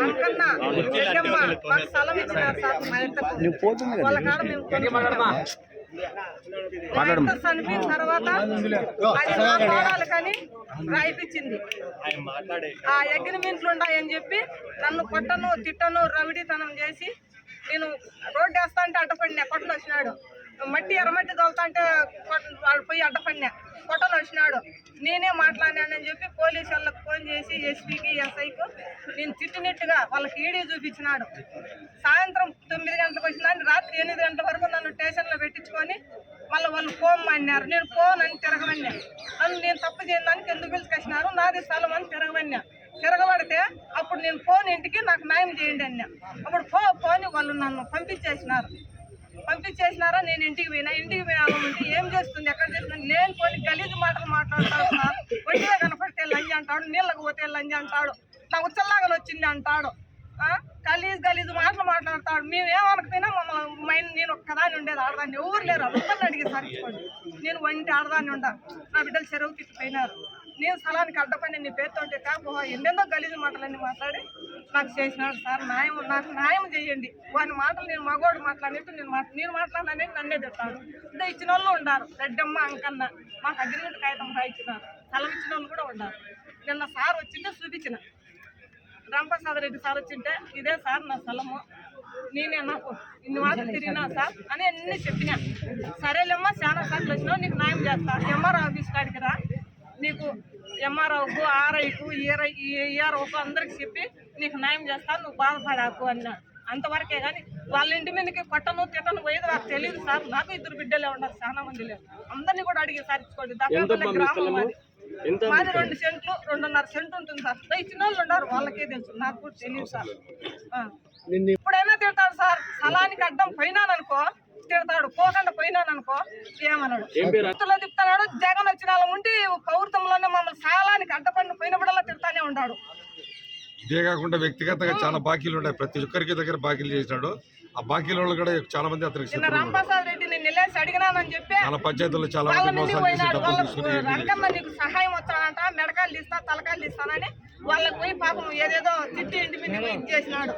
అంకన్న జగ్గమ్మ మాకు స్థలం ఇచ్చినారు సార్. మా ఇంట్లో వాళ్ళ కాడ మేము చనిపోయిన తర్వాత అది నా కోడాలు కానీ రాయిపించింది. ఆ అగ్రిమెంట్లు ఉన్నాయని చెప్పి నన్ను కొట్టను తిట్టను రవిడితనం చేసి నేను రోడ్డు వేస్తా అంటే అడ్డపడినా. కొట్టలు వచ్చినాడు. మట్టి ఎర్రమట్టి తోలుతా అంటే వాడు పోయి అడ్డపడినా. కొట్టలు వచ్చినాడు. నేనే మాట్లాడినానని చెప్పి పోలీసు వాళ్ళకి ఫోన్ చేసి ఎస్పీకి ఎస్ఐకు నేను తిట్టినట్టుగా వాళ్ళకి ఈడీ చూపించినాడు. సాయంత్రం 9 గంటలకు వచ్చిందని రాత్రి 8 గంటల వరకు నన్ను స్టేషన్లో పెట్టించుకొని మళ్ళీ వాళ్ళు ఫోన్ అన్నారు. నేను ఫోన్ అని తిరగమన్నా. నన్ను నేను తప్పు చేయడానికి ఎందుకు పిలుచుకొచ్చినారు, నాది స్థలం అని తిరగమన్నా. తిరగబడితే అప్పుడు నేను ఫోన్ ఇంటికి నాకు న్యాయం చేయండి అన్నా. అప్పుడు ఫోన్ వాళ్ళు నన్ను పంపించేసినారా. నేను ఇంటికి పోయినామంటే ఏం చేస్తుంది, ఎక్కడ చేస్తుంది, నేను పోయి గలీజు మాటలు మాట్లాడతాడు సార్. ఒంటిగా కనపడితే లంజి అంటాడు, నీళ్ళకు పోతే లంజి అంటాడు, నా ఉచ్చల్లాగా వచ్చింది అంటాడు. గలీజు మాటలు మాట్లాడతాడు. మేమేమనకపోయినా మమ్మల్ని నేను ఒక్కదాన్ని ఉండేది, ఆడదాన్ని ఎవరు లేరు. అందరిని అడిగి సరిచుకోండి. నేను వంటి ఆడదాన్ని ఉండా. నా బిడ్డలు చెరువు తిట్టిపోయినారు. నేను స్థలానికి అడ్డపడి నీ పేరుతో ఉంటే కాకపో ఎన్నెన్నో గలీజు మాటలన్నీ మాట్లాడి నాకు చేసినాడు సార్. నాకు న్యాయం చేయండి. వాని మాటలు నేను మగోడు మాట్లాడినట్టు నేను మాట్లాడినని నన్నే తిట్టాను. ఇంకా ఇచ్చిన వాళ్ళు ఉన్నారు. రెడ్డమ్మ అంకన్న మాకు అగ్రిమెంట్ కాగితం రాయించినారు. స్థలం ఇచ్చిన వాళ్ళు కూడా ఉన్నారు. నిన్న సార్ వచ్చింటే చూపించిన. రాంప్రసాద్ రెడ్డి సార్ వచ్చింటే ఇదే సార్ నా స్థలము, నేనే నాకు ఇన్ని మాటలు తిరిగినా సార్ అని అన్నీ చెప్పినా. సరేలేమ్మా చాలా సార్లు వచ్చినావు, నీకు న్యాయం చేస్తా. ఎంఆర్ఓ ఆఫీస్ కాడికి రా, నీకు ఎంఆర్ఓకు ఆర్ఐకు ఈఆర్ఓకు అందరికి చెప్పి నీకు న్యాయం చేస్తాను, నువ్వు బాధపడాకు అన్నాడు. అంతవరకే కానీ వాళ్ళ ఇంటి మీదకి కొట్టను తిట్టను పోయేది నాకు తెలియదు సార్. నాకు 2 బిడ్డలే ఉన్నారు, చాలా మంది లేరు. అందరినీ కూడా అడిగి సారించుకోండి. గ్రామం మాది 2 సెంట్లు 2.5 సెంట్లు ఉంటుంది సార్. ఇచ్చిన వాళ్ళు ఉన్నారు, వాళ్ళకే తెలుసు, నాకు కూడా తెలియదు సార్. ఇప్పుడైనా తిడతాడు సార్. స్థలానికి అడ్డం పోయినాననుకో తిడతాడు, పోకుండా పోయినాననుకో ఏమన్నాడు, తిప్పుతున్నాడు. జగన్ వచ్చిన వాళ్ళ ఉండి పౌరతంలోనే మమ్మల్ని స్థలానికి అడ్డపడిన పోయినప్పుడల్లా తిడతానే ఉన్నాడు. ఇదే కాకుండా వ్యక్తిగతంగా చాలా బాకీలు ఉన్నాయి. ప్రతి ఒక్కరికి దగ్గర బాకీలు చేసినాడు. ఆ బాకీల వాళ్ళు కూడా చాలా మంది అతనికి రాంప్రసాద్ రెడ్డి నేను నిలేసి అడిగినానని చెప్పి చాలా పంచాయతీల్లో చాలా మంది రంగమ్మ నీకు సహాయం వస్తానంట, మెడకాయలు తీస్తా తలకాయలు తీస్తానని వాళ్ళకి పోయి పాపం ఏదేదో తిట్టి ఇంటి మీద ఇది చేసినాడు.